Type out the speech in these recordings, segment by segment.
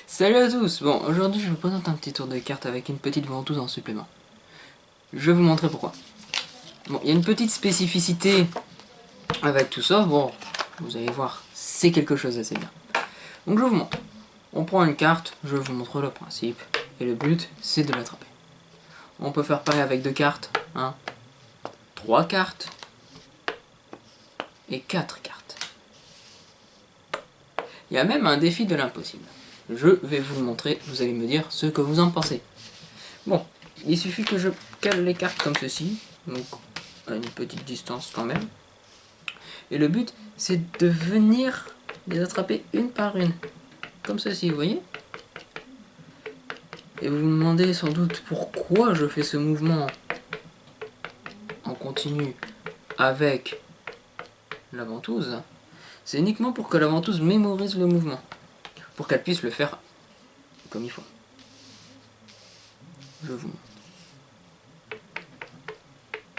Salut à tous. Bon, aujourd'hui je vous présente un petit tour de cartes avec une petite ventouse en supplément. Je vais vous montrer pourquoi. Bon, il y a une petite spécificité avec tout ça. Bon, vous allez voir, c'est quelque chose d'assez bien. Donc je vous montre. On prend une carte, je vous montre le principe. Et le but, c'est de l'attraper. On peut faire pareil avec 2 cartes, 3 cartes et 4 cartes. Il y a même un défi de l'impossible. Je vais vous le montrer, vous allez me dire ce que vous en pensez. Bon, il suffit que je cale les cartes comme ceci, donc à une petite distance quand même. Et le but, c'est de venir les attraper une par une, comme ceci, vous voyez. Et vous vous demandez sans doute pourquoi je fais ce mouvement en continu avec la ventouse. C'est uniquement pour que la ventouse mémorise le mouvement, pour qu'elle puisse le faire comme il faut. Je vous montre.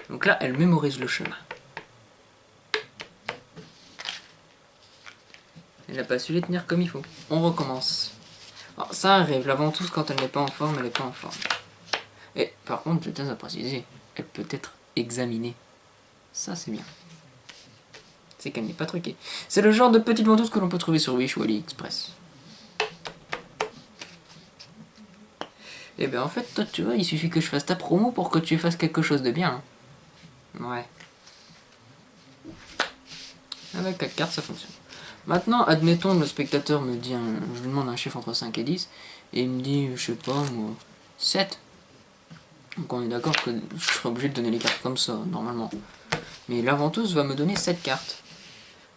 Donc là, elle mémorise le chemin. Elle n'a pas su les tenir comme il faut. On recommence. Alors, ça arrive, la ventouse quand elle n'est pas en forme, elle n'est pas en forme. Et par contre, je tiens à préciser, elle peut être examinée. Ça c'est bien. C'est qu'elle n'est pas truquée. C'est le genre de petite ventouse que l'on peut trouver sur Wish ou AliExpress. Et bien en fait, toi tu vois, il suffit que je fasse ta promo pour que tu fasses quelque chose de bien. Ouais. Avec 4 cartes, ça fonctionne. Maintenant, admettons, le spectateur me dit, je lui demande un chiffre entre 5 et 10, et il me dit, je sais pas, moi, 7. Donc on est d'accord que je serai obligé de donner les cartes comme ça, normalement. Mais la ventouse va me donner 7 cartes.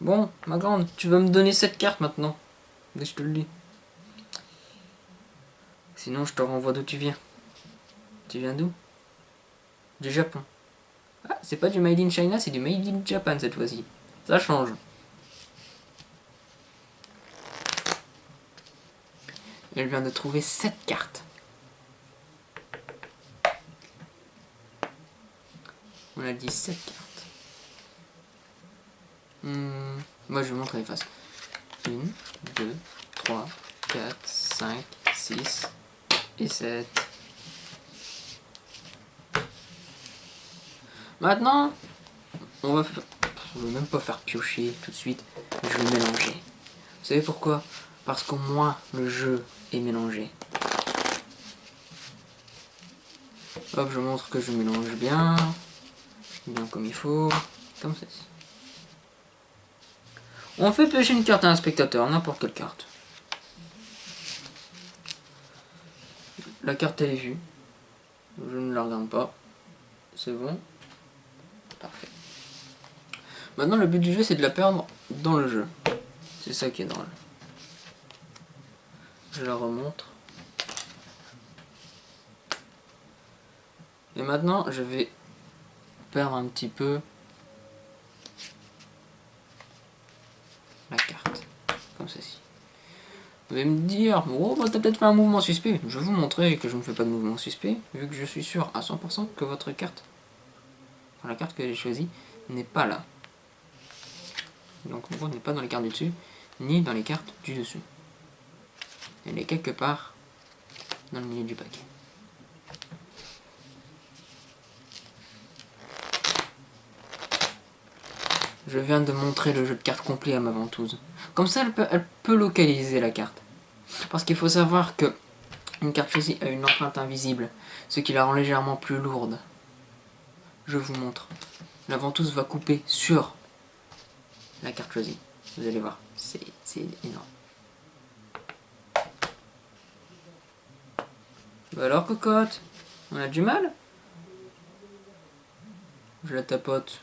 Bon, ma grande, tu vas me donner 7 cartes maintenant. Dès que je te le dis. Sinon, je te renvoie d'où tu viens. Tu viens d'où? Du Japon. Ah, c'est pas du Made in China, c'est du Made in Japan cette fois-ci. Ça change. Elle vient de trouver 7 cartes. On a dit 7 cartes. Moi, je vais vous montrer les faces. 1, 2, 3, 4, 5, 6 et 7. Maintenant, je vais même pas faire piocher tout de suite. Je vais mélanger. Vous savez pourquoi? Parce qu'au moins, le jeu est mélangé. Hop, je montre que je mélange bien comme il faut, comme ceci. On fait piocher une carte à un spectateur, n'importe quelle carte. La carte elle est vue, je ne la regarde pas, c'est bon, parfait. Maintenant le but du jeu c'est de la perdre dans le jeu, c'est ça qui est drôle. Je la remontre. Et maintenant je vais perdre un petit peu la carte, comme ceci. Vous allez me dire, oh bah t'as peut-être fait un mouvement suspect. Je vais vous montrer que je ne fais pas de mouvement suspect, vu que je suis sûr à 100% que votre carte, enfin la carte que j'ai choisie, n'est pas là. Donc on n'est pas dans les cartes du dessus, ni dans les cartes du dessus. Elle est quelque part dans le milieu du paquet. Je viens de montrer le jeu de cartes complet à ma ventouse. Comme ça, elle peut localiser la carte. Parce qu'il faut savoir que une carte choisie a une empreinte invisible, ce qui la rend légèrement plus lourde. Je vous montre. La ventouse va couper sur la carte choisie. Vous allez voir, c'est énorme. Bah alors, cocotte, on a du mal? Je la tapote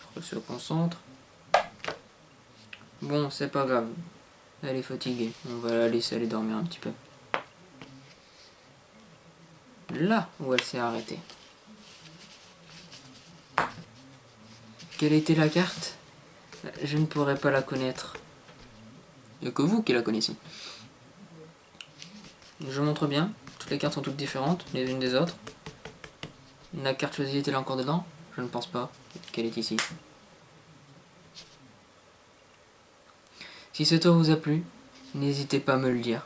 pour qu'elle se concentre. Bon, c'est pas grave. Elle est fatiguée. On va la laisser aller dormir un petit peu. Là où elle s'est arrêtée. Quelle était la carte? Je ne pourrais pas la connaître. Il n'y a que vous qui la connaissez. Je montre bien. Toutes les cartes sont toutes différentes, les unes des autres. La carte choisie est-elle encore dedans? Je ne pense pas qu'elle est ici. Si ce tour vous a plu, n'hésitez pas à me le dire.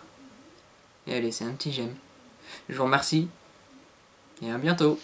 et à laisser un petit j'aime. Je vous remercie et à bientôt.